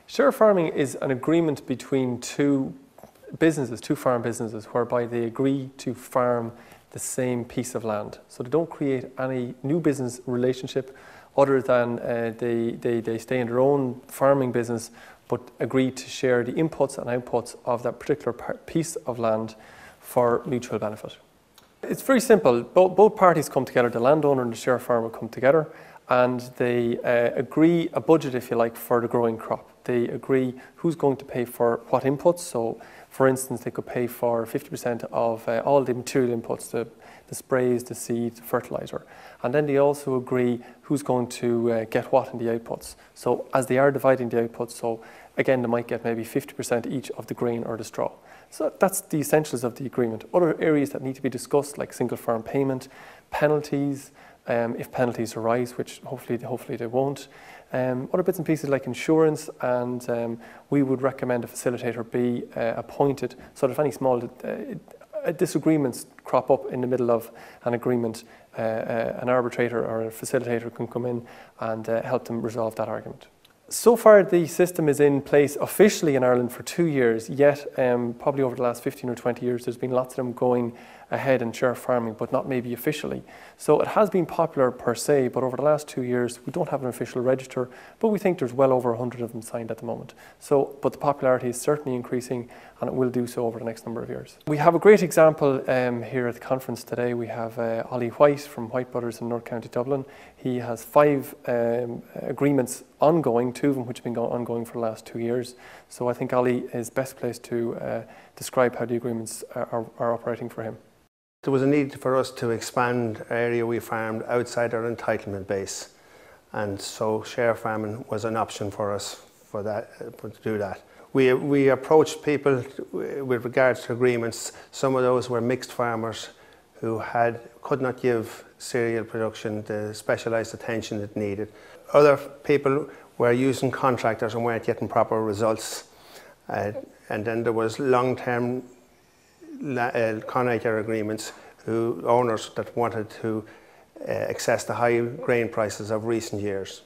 Share farming is an agreement between two farm businesses, whereby they agree to farm the same piece of land. So they don't create any new business relationship other than they stay in their own farming business, but agree to share the inputs and outputs of that particular piece of land for mutual benefit. It's very simple. Both parties come together, the landowner and the share farmer come together, and they agree a budget, if you like, for the growing crop. They agree who's going to pay for what inputs. So, for instance, they could pay for 50% of all the material inputs, the sprays, the seed, the fertilizer. And then they also agree who's going to get what in the outputs. So as they are dividing the outputs, so again, they might get maybe 50% each of the grain or the straw. So that's the essentials of the agreement. Other areas that need to be discussed, like single farm payment, penalties, if penalties arise, which hopefully they won't. Other bits and pieces like insurance, and we would recommend a facilitator be appointed so that if any small disagreements crop up in the middle of an agreement, an arbitrator or a facilitator can come in and help them resolve that argument. So far, the system is in place officially in Ireland for 2 years, yet probably over the last 15 or 20 years, there's been lots of them going ahead in share farming, but not maybe officially. So it has been popular per se, but over the last 2 years, we don't have an official register, but we think there's well over 100 of them signed at the moment. So, but the popularity is certainly increasing, and it will do so over the next number of years. We have a great example here at the conference today. We have Ollie Whyte from Whyte Brothers in North County Dublin. He has 5 agreements ongoing, 2 of them which have been ongoing for the last 2 years. So I think Ollie is best placed to describe how the agreements are operating for him. There was a need for us to expand the area we farmed outside our entitlement base, and so share farming was an option for us to do that. We approached people with regards to agreements. Some of those were mixed farmers who could not give cereal production the specialised attention it needed. Other people were using contractors and weren't getting proper results. And then there was long-term con-acre agreements, owners that wanted to access the high grain prices of recent years.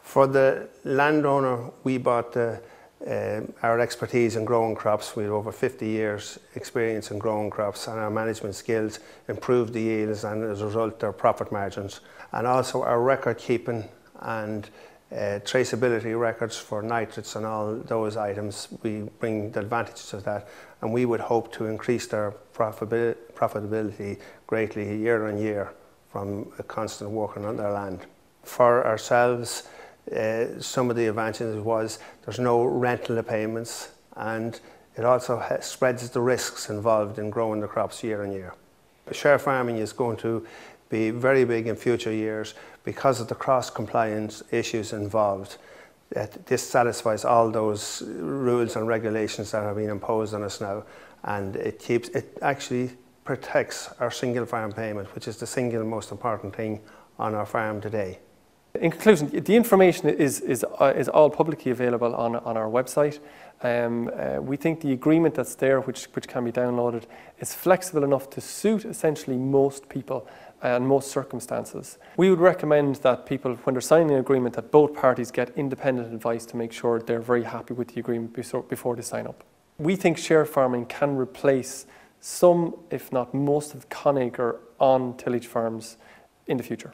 For the landowner, we bought our expertise in growing crops. We had over 50 years experience in growing crops, and our management skills improved the yields and as a result their profit margins. And also our record keeping and traceability records for nitrates and all those items, we bring the advantages of that, and we would hope to increase their profitability greatly year on year from a constant working on their land. For ourselves, some of the advantages was there's no rental payments, and it also spreads the risks involved in growing the crops year on year. Share farming is going to be very big in future years because of the cross-compliance issues involved. This satisfies all those rules and regulations that have been imposed on us now, and it actually protects our single farm payment, which is the single most important thing on our farm today. In conclusion, the information is all publicly available on our website. We think the agreement that's there, which can be downloaded, is flexible enough to suit essentially most people and most circumstances. We would recommend that people, when they're signing an agreement, that both parties get independent advice to make sure they're very happy with the agreement before they sign up. We think share farming can replace some, if not most, of the con-acre on tillage farms in the future.